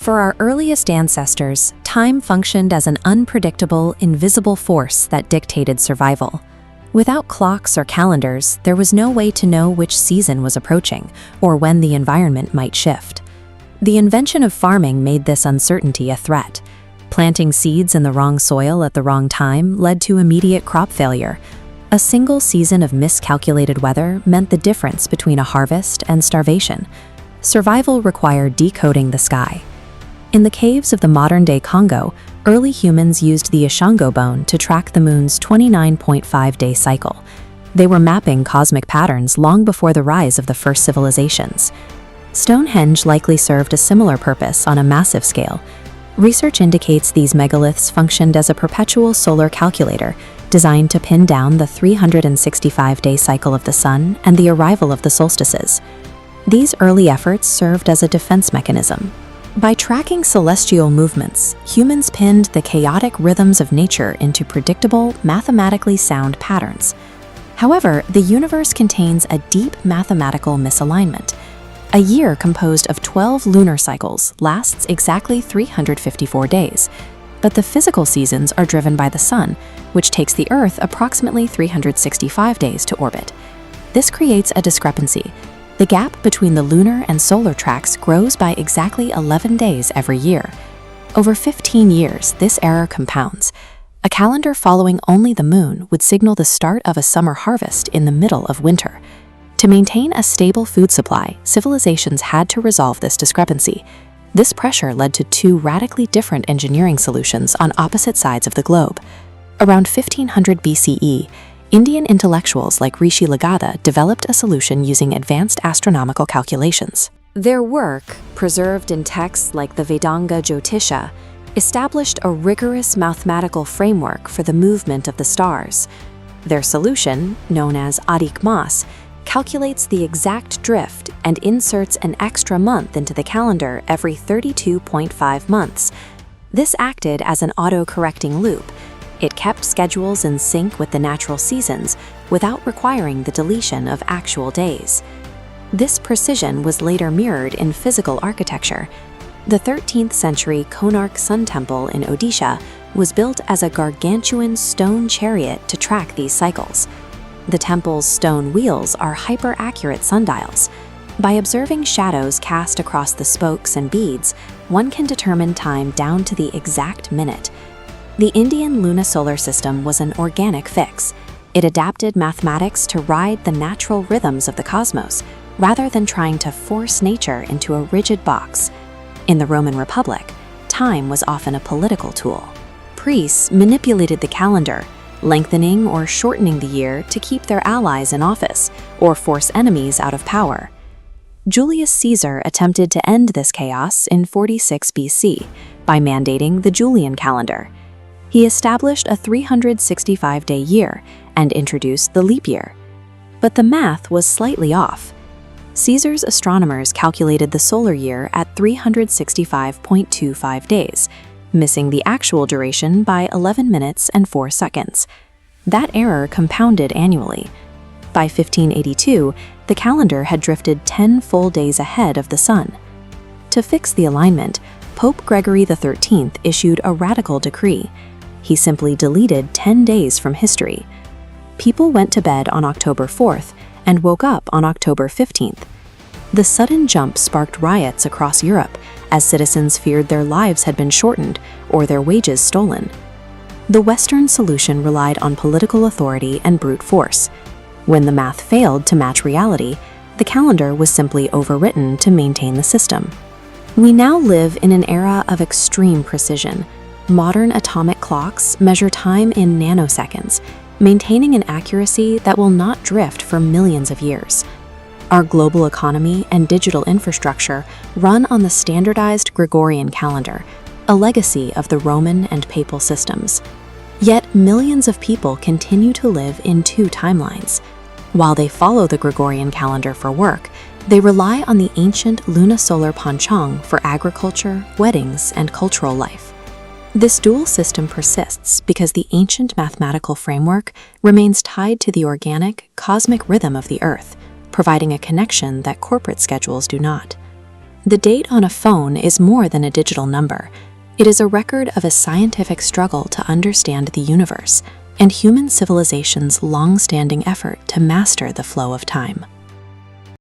For our earliest ancestors, time functioned as an unpredictable, invisible force that dictated survival. Without clocks or calendars, there was no way to know which season was approaching or when the environment might shift. The invention of farming made this uncertainty a threat. Planting seeds in the wrong soil at the wrong time led to immediate crop failure. A single season of miscalculated weather meant the difference between a harvest and starvation. Survival required decoding the sky. In the caves of the modern-day Congo, early humans used the Ishango bone to track the moon's 29.5-day cycle. They were mapping cosmic patterns long before the rise of the first civilizations. Stonehenge likely served a similar purpose on a massive scale. Research indicates these megaliths functioned as a perpetual solar calculator designed to pin down the 365-day cycle of the sun and the arrival of the solstices. These early efforts served as a defense mechanism. By tracking celestial movements, humans pinned the chaotic rhythms of nature into predictable, mathematically sound patterns. However, the universe contains a deep mathematical misalignment. A year composed of 12 lunar cycles lasts exactly 354 days, but the physical seasons are driven by the sun, which takes the Earth approximately 365 days to orbit. This creates a discrepancy. The gap between the lunar and solar tracks grows by exactly 11 days every year. Over 15 years, this error compounds. A calendar following only the moon would signal the start of a summer harvest in the middle of winter. To maintain a stable food supply, civilizations had to resolve this discrepancy. This pressure led to two radically different engineering solutions on opposite sides of the globe. Around 1500 BCE, Indian intellectuals like Rishi Lagadha developed a solution using advanced astronomical calculations. Their work, preserved in texts like the Vedanga Jyotisha, established a rigorous mathematical framework for the movement of the stars. Their solution, known as Adik Mas, calculates the exact drift and inserts an extra month into the calendar every 32.5 months. This acted as an auto-correcting loop. It kept schedules in sync with the natural seasons without requiring the deletion of actual days. This precision was later mirrored in physical architecture. The 13th century Konark Sun Temple in Odisha was built as a gargantuan stone chariot to track these cycles. The temple's stone wheels are hyper-accurate sundials. By observing shadows cast across the spokes and beads, one can determine time down to the exact minute. The Indian lunisolar system was an organic fix. It adapted mathematics to ride the natural rhythms of the cosmos, rather than trying to force nature into a rigid box. In the Roman Republic, time was often a political tool. Priests manipulated the calendar, lengthening or shortening the year to keep their allies in office or force enemies out of power. Julius Caesar attempted to end this chaos in 46 BC by mandating the Julian calendar. He established a 365-day year and introduced the leap year. But the math was slightly off. Caesar's astronomers calculated the solar year at 365.25 days, missing the actual duration by 11 minutes and 4 seconds. That error compounded annually. By 1582, the calendar had drifted 10 full days ahead of the sun. To fix the alignment, Pope Gregory XIII issued a radical decree. He simply deleted 10 days from history. People went to bed on October 4th and woke up on October 15th. The sudden jump sparked riots across Europe as citizens feared their lives had been shortened or their wages stolen. The Western solution relied on political authority and brute force. When the math failed to match reality, the calendar was simply overwritten to maintain the system. We now live in an era of extreme precision. Modern atomic clocks measure time in nanoseconds, maintaining an accuracy that will not drift for millions of years. Our global economy and digital infrastructure run on the standardized Gregorian calendar, a legacy of the Roman and Papal systems. Yet millions of people continue to live in two timelines. While they follow the Gregorian calendar for work, they rely on the ancient lunisolar panchang for agriculture, weddings, and cultural life. This dual system persists because the ancient mathematical framework remains tied to the organic, cosmic rhythm of the Earth, providing a connection that corporate schedules do not. The date on a phone is more than a digital number. It is a record of a scientific struggle to understand the universe and human civilization's long-standing effort to master the flow of time.